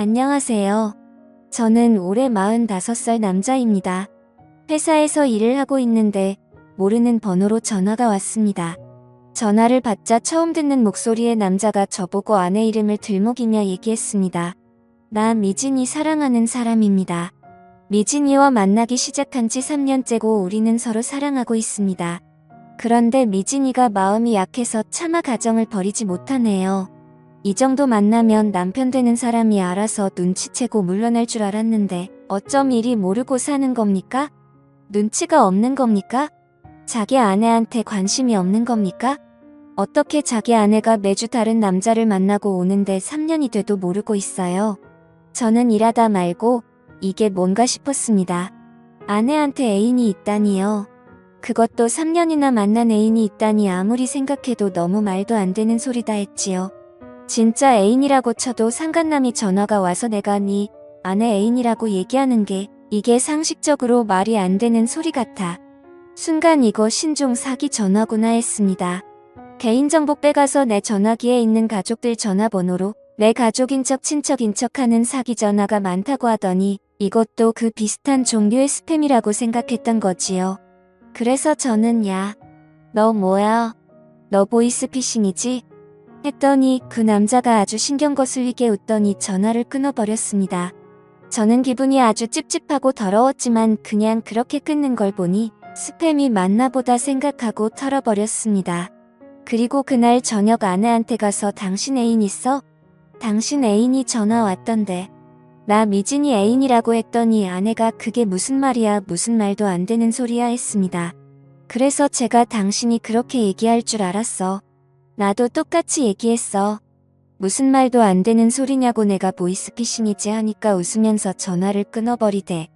안녕하세요. 저는 올해 45살 남자입니다. 회사에서 일을 하고 있는데 모르는 번호로 전화가 왔습니다. 전화를 받자 처음 듣는 목소리의 남자가 저보고 아내 이름을 들먹이며 얘기했습니다. 나 미진이 사랑하는 사람입니다. 미진이와 만나기 시작한 지 3년째고 우리는 서로 사랑하고 있습니다. 그런데 미진이가 마음이 약해서 차마 가정을 버리지 못하네요. 이 정도 만나면 남편 되는 사람이 알아서 눈치채고 물러날 줄 알았는데 어쩜 이리 모르고 사는 겁니까? 눈치가 없는 겁니까? 자기 아내한테 관심이 없는 겁니까? 어떻게 자기 아내가 매주 다른 남자를 만나고 오는데 3년이 돼도 모르고 있어요. 저는 일하다 말고 이게 뭔가 싶었습니다. 아내한테 애인이 있다니요. 그것도 3년이나 만난 애인이 있다니 아무리 생각해도 너무 말도 안 되는 소리다 했지요. 진짜 애인이라고 쳐도 상간남이 전화가 와서 내가 네 아내 애인이라고 얘기하는 게 이게 상식적으로 말이 안 되는 소리 같아. 순간 이거 신종 사기 전화구나 했습니다. 개인정보 빼가서 내 전화기에 있는 가족들 전화번호로 내 가족인 척 친척인 척하는 사기 전화가 많다고 하더니 이것도 그 비슷한 종류의 스팸이라고 생각했던 거지요. 그래서 저는 야, 너 뭐야? 너 보이스피싱이지? 했더니 그 남자가 아주 신경 거슬리게 웃더니 전화를 끊어버렸습니다. 저는 기분이 아주 찝찝하고 더러웠지만 그냥 그렇게 끊는 걸 보니 스팸이 맞나 보다 생각하고 털어버렸습니다. 그리고 그날 저녁 아내한테 가서 당신 애인 있어? 당신 애인이 전화 왔던데. 나 미진이 애인이라고 했더니 아내가 그게 무슨 말이야 무슨 말도 안 되는 소리야 했습니다. 그래서 제가 당신이 그렇게 얘기할 줄 알았어. 나도 똑같이 얘기했어. 무슨 말도 안 되는 소리냐고 내가 보이스피싱이지 하니까 웃으면서 전화를 끊어버리대.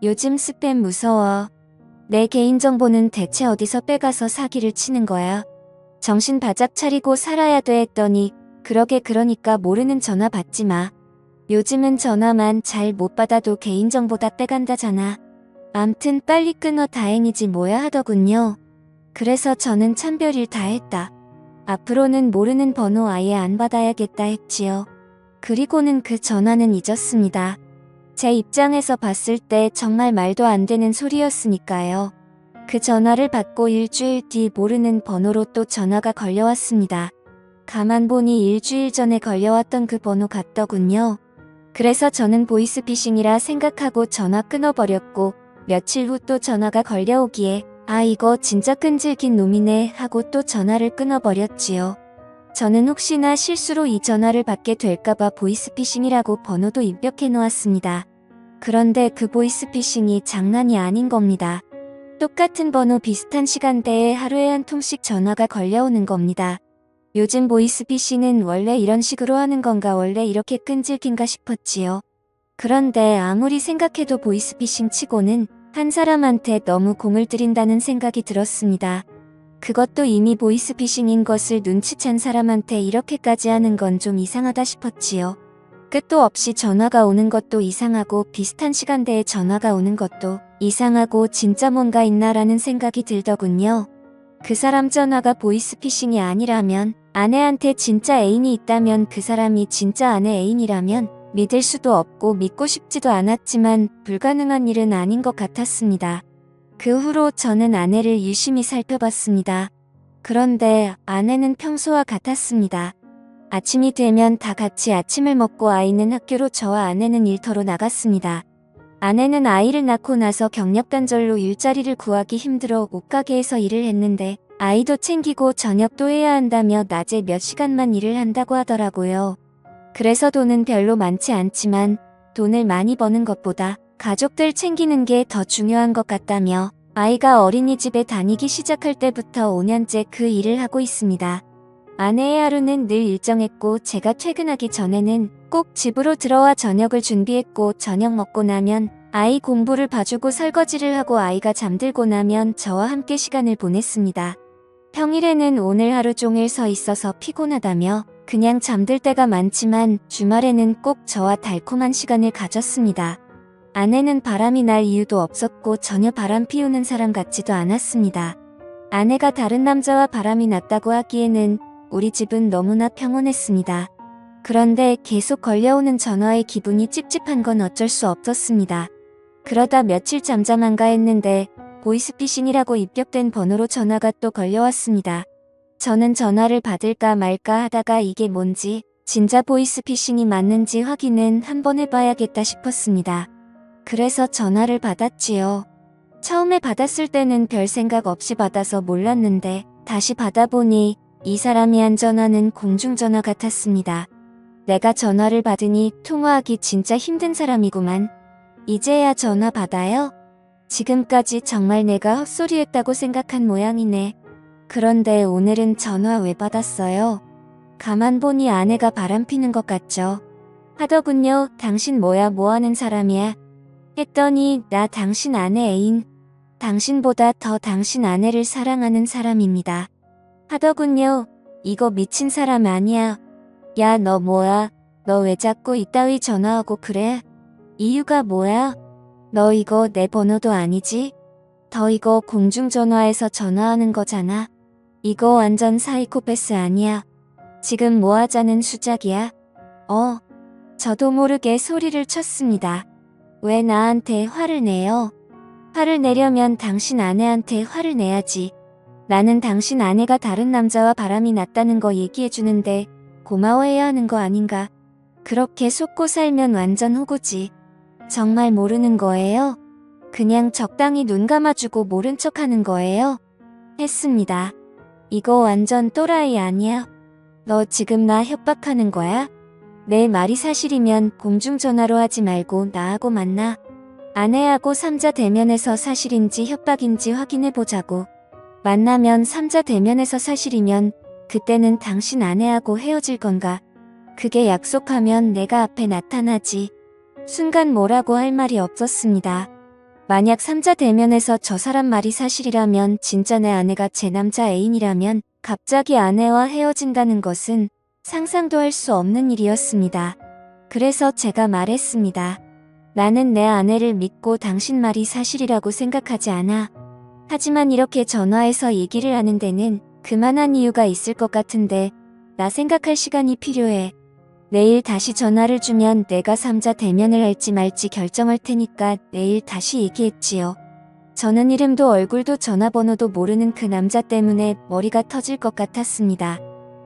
요즘 스팸 무서워. 내 개인정보는 대체 어디서 빼가서 사기를 치는 거야. 정신 바짝 차리고 살아야 돼 했더니 그러니까 모르는 전화 받지 마. 요즘은 전화만 잘 못 받아도 개인정보 다 빼간다잖아. 암튼 빨리 끊어 다행이지 뭐야 하더군요. 그래서 저는 참 별일 다 했다. 앞으로는 모르는 번호 아예 안 받아야겠다 했지요. 그리고는 그 전화는 잊었습니다. 제 입장에서 봤을 때 정말 말도 안 되는 소리였으니까요. 그 전화를 받고 일주일 뒤 모르는 번호로 또 전화가 걸려왔습니다. 가만 보니 일주일 전에 걸려왔던 그 번호 같더군요. 그래서 저는 보이스피싱이라 생각하고 전화 끊어버렸고 며칠 후 또 전화가 걸려오기에 아 이거 진짜 끈질긴 놈이네 하고 또 전화를 끊어버렸지요. 저는 혹시나 실수로 이 전화를 받게 될까봐 보이스피싱이라고 번호도 입력해 놓았습니다. 그런데 그 보이스피싱이 장난이 아닌 겁니다. 똑같은 번호 비슷한 시간대에 하루에 한 통씩 전화가 걸려오는 겁니다. 요즘 보이스피싱은 원래 이런 식으로 하는 건가 원래 이렇게 끈질긴가 싶었지요. 그런데 아무리 생각해도 보이스피싱 치고는 한 사람한테 너무 공을 들인다는 생각이 들었습니다. 그것도 이미 보이스피싱인 것을 눈치챈 사람한테 이렇게까지 하는 건 좀 이상하다 싶었지요. 끝도 없이 전화가 오는 것도 이상하고 비슷한 시간대에 전화가 오는 것도 이상하고 진짜 뭔가 있나라는 생각이 들더군요. 그 사람 전화가 보이스피싱이 아니라면 아내한테 진짜 애인이 있다면 그 사람이 진짜 아내 애인이라면 믿을 수도 없고 믿고 싶지도 않았지만 불가능한 일은 아닌 것 같았습니다. 그 후로 저는 아내를 유심히 살펴봤습니다. 그런데 아내는 평소와 같았습니다. 아침이 되면 다 같이 아침을 먹고 아이는 학교로 저와 아내는 일터로 나갔습니다. 아내는 아이를 낳고 나서 경력 단절로 일자리를 구하기 힘들어 옷가게에서 일을 했는데 아이도 챙기고 저녁도 해야 한다며 낮에 몇 시간만 일을 한다고 하더라고요. 그래서 돈은 별로 많지 않지만 돈을 많이 버는 것보다 가족들 챙기는 게 더 중요한 것 같다며 아이가 어린이집에 다니기 시작할 때부터 5년째 그 일을 하고 있습니다. 아내의 하루는 늘 일정했고 제가 퇴근하기 전에는 꼭 집으로 들어와 저녁을 준비했고 저녁 먹고 나면 아이 공부를 봐주고 설거지를 하고 아이가 잠들고 나면 저와 함께 시간을 보냈습니다. 평일에는 오늘 하루 종일 서 있어서 피곤하다며 그냥 잠들 때가 많지만 주말에는 꼭 저와 달콤한 시간을 가졌습니다. 아내는 바람이 날 이유도 없었고 전혀 바람 피우는 사람 같지도 않았습니다. 아내가 다른 남자와 바람이 났다고 하기에는 우리 집은 너무나 평온했습니다. 그런데 계속 걸려오는 전화에 기분이 찝찝한 건 어쩔 수 없었습니다. 그러다 며칠 잠잠한가 했는데 보이스피싱이라고 입력된 번호로 전화가 또 걸려왔습니다. 저는 전화를 받을까 말까 하다가 이게 뭔지 진짜 보이스피싱이 맞는지 확인은 한번 해봐야겠다 싶었습니다. 그래서 전화를 받았지요. 처음에 받았을 때는 별 생각 없이 받아서 몰랐는데 다시 받아보니 이 사람이 한 전화는 공중전화 같았습니다. 내가 전화를 받으니 통화하기 진짜 힘든 사람이구만. 이제야 전화 받아요? 지금까지 정말 내가 헛소리했다고 생각한 모양이네. 그런데 오늘은 전화 왜 받았어요? 가만 보니 아내가 바람피는 것 같죠? 하더군요. 당신 뭐야 뭐하는 사람이야? 했더니 나 당신 아내 애인. 당신보다 더 당신 아내를 사랑하는 사람입니다. 하더군요. 이거 미친 사람 아니야. 야, 너 뭐야? 너 왜 자꾸 이따위 전화하고 그래? 이유가 뭐야? 너 이거 내 번호도 아니지? 더 이거 공중전화에서 전화하는 거잖아. 이거 완전 사이코패스 아니야? 지금 뭐 하자는 수작이야? 저도 모르게 소리를 쳤습니다. 왜 나한테 화를 내요? 화를 내려면 당신 아내한테 화를 내야지. 나는 당신 아내가 다른 남자와 바람이 났다는 거 얘기해주는데 고마워해야 하는 거 아닌가? 그렇게 속고 살면 완전 호구지. 정말 모르는 거예요? 그냥 적당히 눈 감아주고 모른 척 하는 거예요? 했습니다. 이거 완전 또라이 아니야? 너 지금 나 협박하는 거야? 내 말이 사실이면 공중전화로 하지 말고 나하고 만나. 아내하고 3자 대면에서 사실인지 협박인지 확인해보자고. 만나면 3자 대면에서 사실이면 그때는 당신 아내하고 헤어질 건가? 그게 약속하면 내가 앞에 나타나지. 순간 뭐라고 할 말이 없었습니다. 만약 3자 대면에서 저 사람 말이 사실이라면 진짜 내 아내가 제 남자 애인이라면 갑자기 아내와 헤어진다는 것은 상상도 할 수 없는 일이었습니다. 그래서 제가 말했습니다. 나는 내 아내를 믿고 당신 말이 사실이라고 생각하지 않아. 하지만 이렇게 전화해서 얘기를 하는 데는 그만한 이유가 있을 것 같은데 나 생각할 시간이 필요해. 내일 다시 전화를 주면 내가 3자 대면을 할지 말지 결정할 테니까 내일 다시 얘기했지요. 저는 이름도 얼굴도 전화번호도 모르는 그 남자 때문에 머리가 터질 것 같았습니다.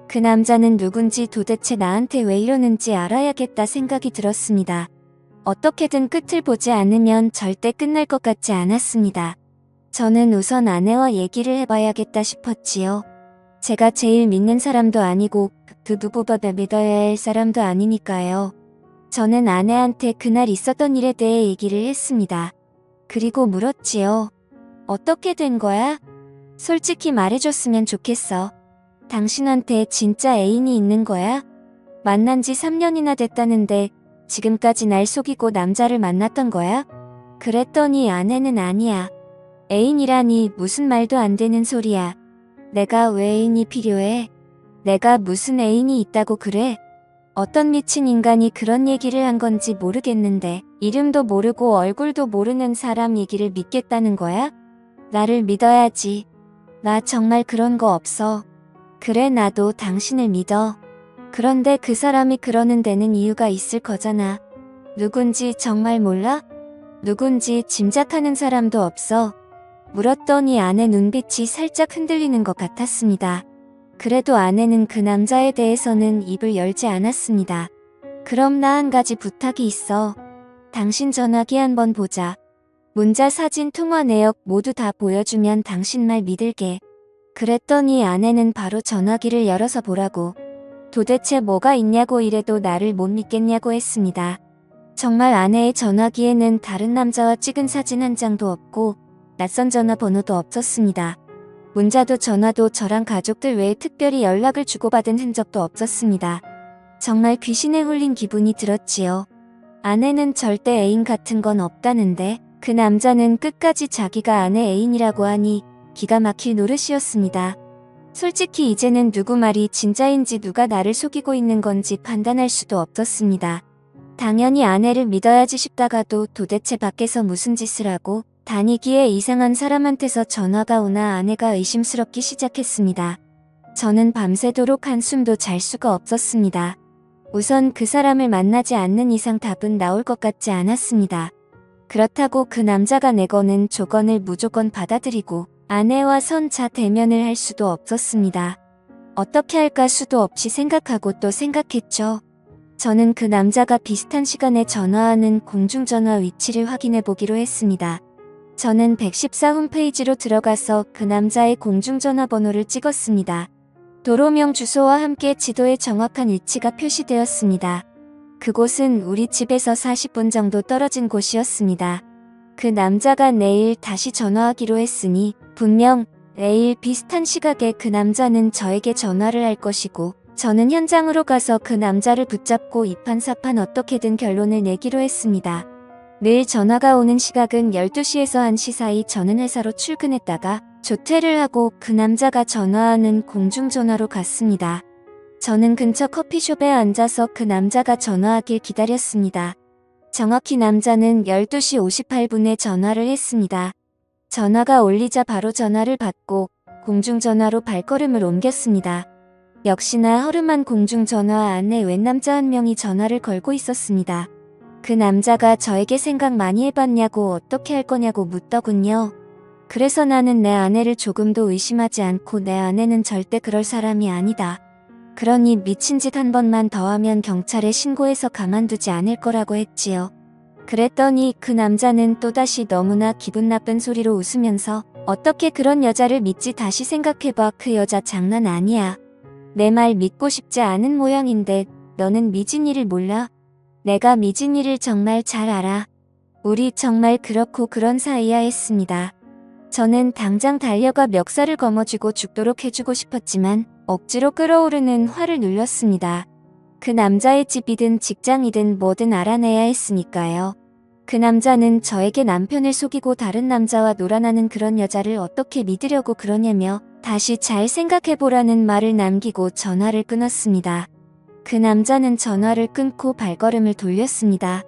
그 남자는 누군지 도대체 나한테 왜 이러는지 알아야겠다 생각이 들었습니다. 어떻게든 끝을 보지 않으면 절대 끝날 것 같지 않았습니다. 저는 우선 아내와 얘기를 해봐야겠다 싶었지요. 제가 제일 믿는 사람도 아니고 그 누구보다 믿어야 할 사람도 아니니까요. 저는 아내한테 그날 있었던 일에 대해 얘기를 했습니다. 그리고 물었지요. 어떻게 된 거야? 솔직히 말해줬으면 좋겠어. 당신한테 진짜 애인이 있는 거야? 만난 지 3년이나 됐다는데 지금까지 날 속이고 남자를 만났던 거야? 그랬더니 아내는 아니야. 애인이라니 무슨 말도 안 되는 소리야. 내가 왜 애인이 필요해? 내가 무슨 애인이 있다고 그래? 어떤 미친 인간이 그런 얘기를 한 건지 모르겠는데 이름도 모르고 얼굴도 모르는 사람 얘기를 믿겠다는 거야? 나를 믿어야지. 나 정말 그런 거 없어. 그래 나도 당신을 믿어. 그런데 그 사람이 그러는 데는 이유가 있을 거잖아. 누군지 정말 몰라? 누군지 짐작하는 사람도 없어. 물었더니 아내 눈빛이 살짝 흔들리는 것 같았습니다. 그래도 아내는 그 남자에 대해서는 입을 열지 않았습니다. 그럼 나 한 가지 부탁이 있어. 당신 전화기 한번 보자. 문자, 사진, 통화 내역 모두 다 보여주면 당신 말 믿을게. 그랬더니 아내는 바로 전화기를 열어서 보라고. 도대체 뭐가 있냐고 이래도 나를 못 믿겠냐고 했습니다. 정말 아내의 전화기에는 다른 남자와 찍은 사진 한 장도 없고 낯선 전화번호도 없었습니다. 문자도 전화도 저랑 가족들 외에 특별히 연락을 주고받은 흔적도 없었습니다. 정말 귀신에 홀린 기분이 들었지요. 아내는 절대 애인 같은 건 없다는데 그 남자는 끝까지 자기가 아내 애인이라고 하니 기가 막힐 노릇이었습니다. 솔직히 이제는 누구 말이 진짜인지 누가 나를 속이고 있는 건지 판단할 수도 없었습니다. 당연히 아내를 믿어야지 싶다가도 도대체 밖에서 무슨 짓을 하고 다니기에 이상한 사람한테서 전화가 오나 아내가 의심스럽기 시작했습니다. 저는 밤새도록 한숨도 잘 수가 없었습니다. 우선 그 사람을 만나지 않는 이상 답은 나올 것 같지 않았습니다. 그렇다고 그 남자가 내거는 조건을 무조건 받아들이고 아내와 선차 대면을 할 수도 없었습니다. 어떻게 할까 수도 없이 생각하고 또 생각했죠. 저는 그 남자가 비슷한 시간에 전화하는 공중전화 위치를 확인해 보기로 했습니다. 저는 114 홈페이지로 들어가서 그 남자의 공중전화 번호를 찍었습니다. 도로명 주소와 함께 지도에 정확한 위치가 표시되었습니다. 그곳은 우리 집에서 40분 정도 떨어진 곳이었습니다. 그 남자가 내일 다시 전화하기로 했으니 분명 내일 비슷한 시각에 그 남자는 저에게 전화를 할 것이고 저는 현장으로 가서 그 남자를 붙잡고 이판사판 어떻게든 결론을 내기로 했습니다. 늘 전화가 오는 시각은 12시에서 1시 사이 저는 회사로 출근했다가 조퇴를 하고 그 남자가 전화하는 공중전화로 갔습니다. 저는 근처 커피숍에 앉아서 그 남자가 전화하길 기다렸습니다. 정확히 남자는 12시 58분에 전화를 했습니다. 전화가 울리자 바로 전화를 받고 공중전화로 발걸음을 옮겼습니다. 역시나 허름한 공중전화 안에 웬 남자 한 명이 전화를 걸고 있었습니다. 그 남자가 저에게 생각 많이 해봤냐고 어떻게 할 거냐고 묻더군요. 그래서 나는 내 아내를 조금도 의심하지 않고 내 아내는 절대 그럴 사람이 아니다. 그러니 미친 짓 한 번만 더 하면 경찰에 신고해서 가만두지 않을 거라고 했지요. 그랬더니 그 남자는 또다시 너무나 기분 나쁜 소리로 웃으면서 어떻게 그런 여자를 믿지 다시 생각해봐 그 여자 장난 아니야. 내 말 믿고 싶지 않은 모양인데 너는 미진이를 몰라? 내가 미진이를 정말 잘 알아. 우리 정말 그렇고 그런 사이야 했습니다. 저는 당장 달려가 멱살을 거머쥐고 죽도록 해주고 싶었지만 억지로 끓어오르는 화를 눌렸습니다. 그 남자의 집이든 직장이든 뭐든 알아내야 했으니까요. 그 남자는 저에게 남편을 속이고 다른 남자와 놀아나는 그런 여자를 어떻게 믿으려고 그러냐며 다시 잘 생각해보라는 말을 남기고 전화를 끊었습니다. 그 남자는 전화를 끊고 발걸음을 돌렸습니다.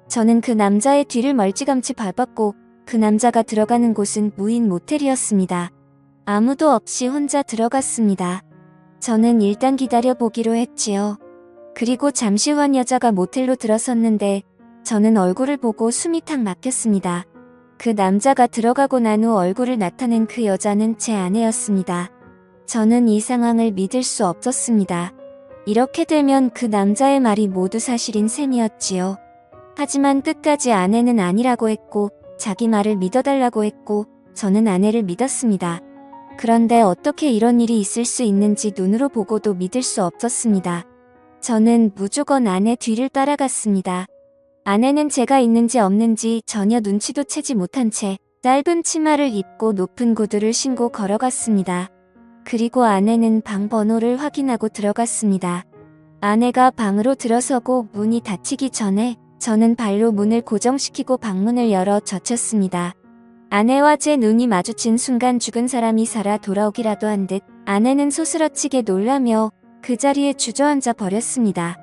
저는 그 남자의 뒤를 멀찌감치 밟았고 그 남자가 들어가는 곳은 무인 모텔이었습니다. 아무도 없이 혼자 들어갔습니다. 저는 일단 기다려보기로 했지요. 그리고 잠시 후 한 여자가 모텔로 들어섰는데 저는 얼굴을 보고 숨이 탁 막혔습니다. 그 남자가 들어가고 난 후 얼굴을 나타낸 그 여자는 제 아내였습니다. 저는 이 상황을 믿을 수 없었습니다. 이렇게 되면 그 남자의 말이 모두 사실인 셈이었지요. 하지만 끝까지 아내는 아니라고 했고 자기 말을 믿어달라고 했고 저는 아내를 믿었습니다. 그런데 어떻게 이런 일이 있을 수 있는지 눈으로 보고도 믿을 수 없었습니다. 저는 무조건 아내 뒤를 따라갔습니다. 아내는 제가 있는지 없는지 전혀 눈치도 채지 못한 채 짧은 치마를 입고 높은 구두를 신고 걸어갔습니다. 그리고 아내는 방 번호를 확인하고 들어갔습니다. 아내가 방으로 들어서고 문이 닫히기 전에 저는 발로 문을 고정시키고 방문을 열어 젖혔습니다. 아내와 제 눈이 마주친 순간 죽은 사람이 살아 돌아오기라도 한 듯 아내는 소스라치게 놀라며 그 자리에 주저앉아 버렸습니다.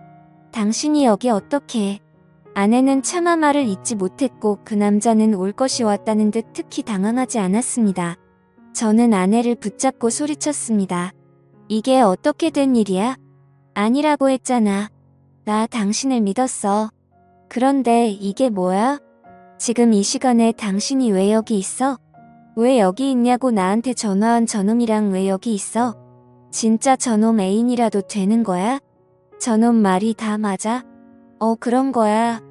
당신이 여기 어떻게? 아내는 차마 말을 잇지 못했고 그 남자는 올 것이 왔다는 듯 특히 당황하지 않았습니다. 저는 아내를 붙잡고 소리쳤습니다. 이게 어떻게 된 일이야? 아니라고 했잖아. 나 당신을 믿었어. 그런데 이게 뭐야? 지금 이 시간에 당신이 왜 여기 있어? 왜 여기 있냐고 나한테 전화한 저놈이랑 왜 여기 있어? 진짜 저놈 애인이라도 되는 거야? 저놈 말이 다 맞아? 그런 거야.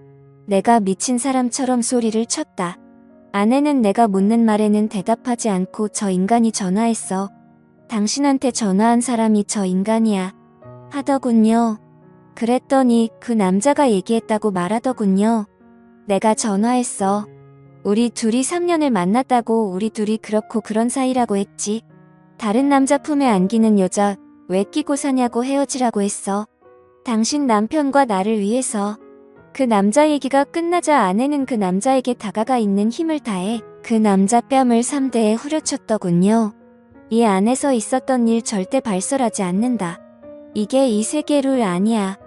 내가 미친 사람처럼 소리를 쳤다. 아내는 내가 묻는 말에는 대답하지 않고 저 인간이 전화했어. 당신한테 전화한 사람이 저 인간이야. 하더군요. 그랬더니 그 남자가 얘기했다고 말하더군요. 내가 전화했어. 우리 둘이 3년을 만났다고 우리 둘이 그렇고 그런 사이라고 했지. 다른 남자 품에 안기는 여자 왜 끼고 사냐고 헤어지라고 했어. 당신 남편과 나를 위해서. 그 남자 얘기가 끝나자 아내는 그 남자에게 다가가 있는 힘을 다해 그 남자 뺨을 3대에 후려쳤더군요. 이 안에서 있었던 일 절대 발설하지 않는다. 이게 이 세계 룰 아니야.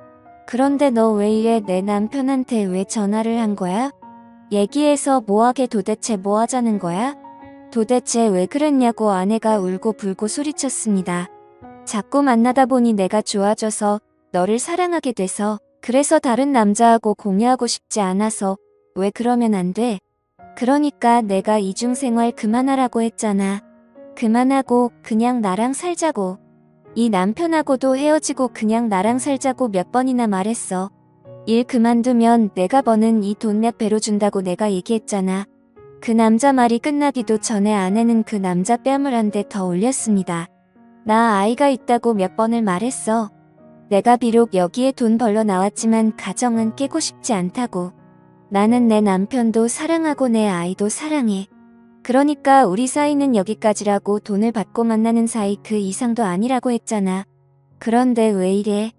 그런데 너 왜 이래? 내 남편한테 왜 전화를 한 거야? 얘기해서 뭐하게 도대체 뭐 하자는 거야? 도대체 왜 그랬냐고 아내가 울고 불고 소리쳤습니다. 자꾸 만나다 보니 내가 좋아져서 너를 사랑하게 돼서 그래서 다른 남자하고 공유하고 싶지 않아서 왜 그러면 안 돼? 그러니까 내가 이중생활 그만하라고 했잖아. 그만하고 그냥 나랑 살자고. 이 남편하고도 헤어지고 그냥 나랑 살자고 몇 번이나 말했어. 일 그만두면 내가 버는 이 돈 몇 배로 준다고 내가 얘기했잖아. 그 남자 말이 끝나기도 전에 아내는 그 남자 뺨을 한 대 더 올렸습니다. 나 아이가 있다고 몇 번을 말했어. 내가 비록 여기에 돈 벌러 나왔지만 가정은 깨고 싶지 않다고. 나는 내 남편도 사랑하고 내 아이도 사랑해. 그러니까 우리 사이는 여기까지라고 돈을 받고 만나는 사이 그 이상도 아니라고 했잖아. 그런데 왜 이래?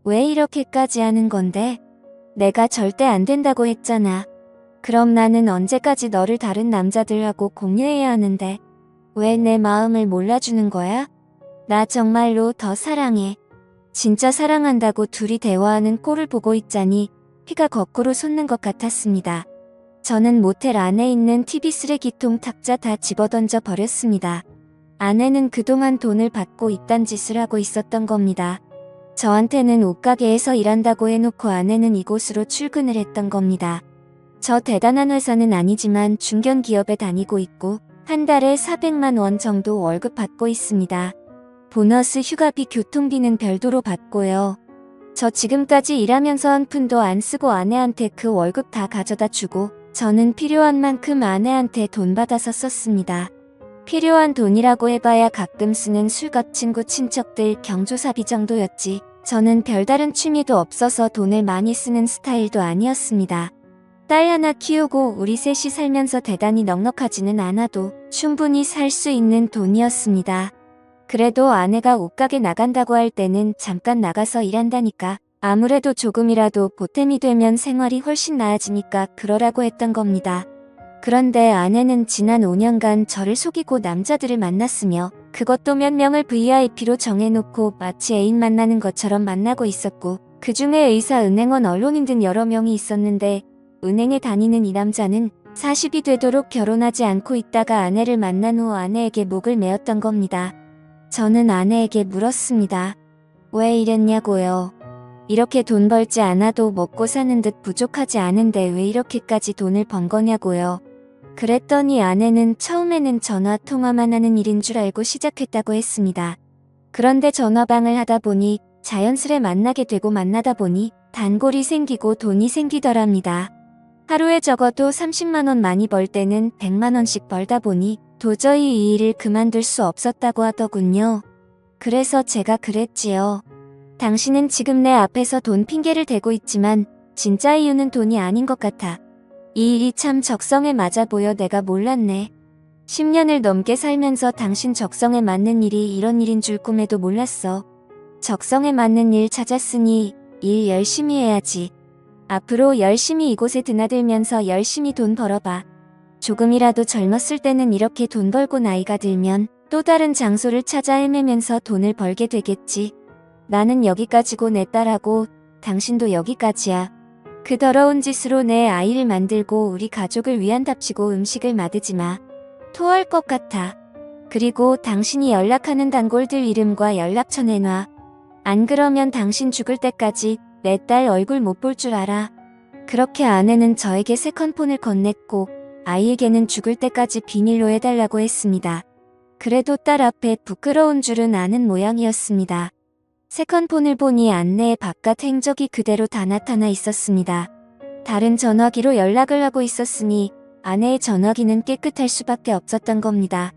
왜 이렇게까지 하는 건데? 내가 절대 안 된다고 했잖아. 그럼 나는 언제까지 너를 다른 남자들하고 공유해야 하는데? 왜 내 마음을 몰라주는 거야? 나 정말로 더 사랑해. 진짜 사랑한다고 둘이 대화하는 꼴을 보고 있자니 피가 거꾸로 솟는 것 같았습니다. 저는 모텔 안에 있는 TV 쓰레기통 탁자 다 집어던져 버렸습니다. 아내는 그동안 돈을 받고 이딴 짓을 하고 있었던 겁니다. 저한테는 옷가게에서 일한다고 해놓고 아내는 이곳으로 출근을 했던 겁니다. 저 대단한 회사는 아니지만 중견기업에 다니고 있고 한 달에 400만 원 정도 월급 받고 있습니다. 보너스, 휴가비, 교통비는 별도로 받고요. 저 지금까지 일하면서 한 푼도 안 쓰고 아내한테 그 월급 다 가져다 주고 저는 필요한 만큼 아내한테 돈 받아서 썼습니다. 필요한 돈이라고 해봐야 가끔 쓰는 술값, 친구, 친척들, 경조사비 정도였지 저는 별다른 취미도 없어서 돈을 많이 쓰는 스타일도 아니었습니다. 딸 하나 키우고 우리 셋이 살면서 대단히 넉넉하지는 않아도 충분히 살 수 있는 돈이었습니다. 그래도 아내가 옷가게 나간다고 할 때는 잠깐 나가서 일한다니까 아무래도 조금이라도 보탬이 되면 생활이 훨씬 나아지니까 그러라고 했던 겁니다. 그런데 아내는 지난 5년간 저를 속이고 남자들을 만났으며 그것도 몇 명을 VIP로 정해놓고 마치 애인 만나는 것처럼 만나고 있었고 그중에 의사, 은행원, 언론인 등 여러 명이 있었는데 은행에 다니는 이 남자는 40이 되도록 결혼하지 않고 있다가 아내를 만난 후 아내에게 목을 메었던 겁니다. 저는 아내에게 물었습니다. 왜 이랬냐고요. 이렇게 돈 벌지 않아도 먹고 사는 듯 부족하지 않은데 왜 이렇게까지 돈을 번 거냐고요. 그랬더니 아내는 처음에는 전화 통화만 하는 일인 줄 알고 시작했다고 했습니다. 그런데 전화방을 하다 보니 자연스레 만나게 되고 만나다 보니 단골이 생기고 돈이 생기더랍니다. 하루에 적어도 30만 원, 많이 벌 때는 100만 원씩 벌다 보니 도저히 이 일을 그만둘 수 없었다고 하더군요. 그래서 제가 그랬지요. 당신은 지금 내 앞에서 돈 핑계를 대고 있지만 진짜 이유는 돈이 아닌 것 같아. 이 일이 참 적성에 맞아 보여. 내가 몰랐네. 10년을 넘게 살면서 당신 적성에 맞는 일이 이런 일인 줄 꿈에도 몰랐어. 적성에 맞는 일 찾았으니 일 열심히 해야지. 앞으로 열심히 이곳에 드나들면서 열심히 돈 벌어봐. 조금이라도 젊었을 때는 이렇게 돈 벌고 나이가 들면 또 다른 장소를 찾아 헤매면서 돈을 벌게 되겠지. 나는 여기까지고 내 딸하고 당신도 여기까지야. 그 더러운 짓으로 내 아이를 만들고 우리 가족을 위한답시고 음식을 마드지 마. 토할 것 같아. 그리고 당신이 연락하는 단골들 이름과 연락처 내놔. 안 그러면 당신 죽을 때까지 내 딸 얼굴 못 볼 줄 알아. 그렇게 아내는 저에게 세컨폰을 건넸고 아이에게는 죽을 때까지 비밀로 해달라고 했습니다. 그래도 딸 앞에 부끄러운 줄은 아는 모양이었습니다. 세컨폰을 보니 안내의 바깥 행적이 그대로 다 나타나 있었습니다. 다른 전화기로 연락을 하고 있었으니 아내의 전화기는 깨끗할 수밖에 없었던 겁니다.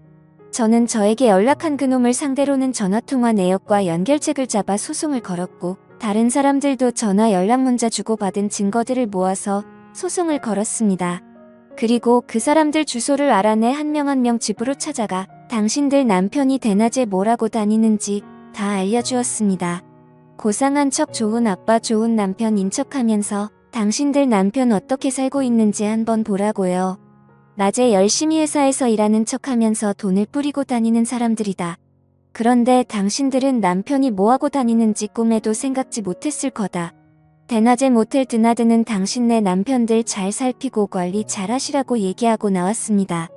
저는 저에게 연락한 그놈을 상대로는 전화통화 내역과 연결책을 잡아 소송을 걸었고 다른 사람들도 전화 연락 문자 주고받은 증거들을 모아서 소송을 걸었습니다. 그리고 그 사람들 주소를 알아내 한 명 한 명 집으로 찾아가 당신들 남편이 대낮에 뭐라고 다니는지 다 알려주었습니다. 고상한 척 좋은 아빠, 좋은 남편인 척하면서 당신들 남편 어떻게 살고 있는지 한번 보라고요. 낮에 열심히 회사에서 일하는 척하면서 돈을 뿌리고 다니는 사람들이다. 그런데 당신들은 남편이 뭐하고 다니는지 꿈에도 생각지 못했을 거다. 대낮에 모텔 드나드는 당신네 남편들 잘 살피고 관리 잘 하시라고 얘기하고 나왔습니다.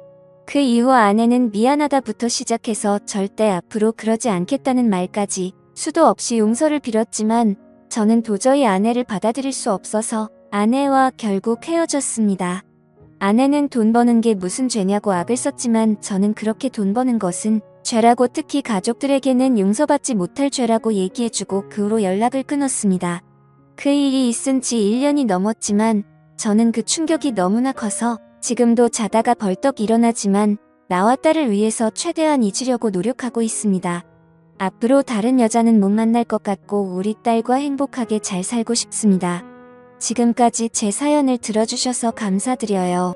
그 이후 아내는 미안하다부터 시작해서 절대 앞으로 그러지 않겠다는 말까지 수도 없이 용서를 빌었지만 저는 도저히 아내를 받아들일 수 없어서 아내와 결국 헤어졌습니다. 아내는 돈 버는 게 무슨 죄냐고 악을 썼지만 저는 그렇게 돈 버는 것은 죄라고, 특히 가족들에게는 용서받지 못할 죄라고 얘기해주고 그 후로 연락을 끊었습니다. 그 일이 있은 지 1년이 넘었지만 저는 그 충격이 너무나 커서 지금도 자다가 벌떡 일어나지만 나와 딸을 위해서 최대한 잊으려고 노력하고 있습니다. 앞으로 다른 여자는 못 만날 것 같고 우리 딸과 행복하게 잘 살고 싶습니다. 지금까지 제 사연을 들어주셔서 감사드려요.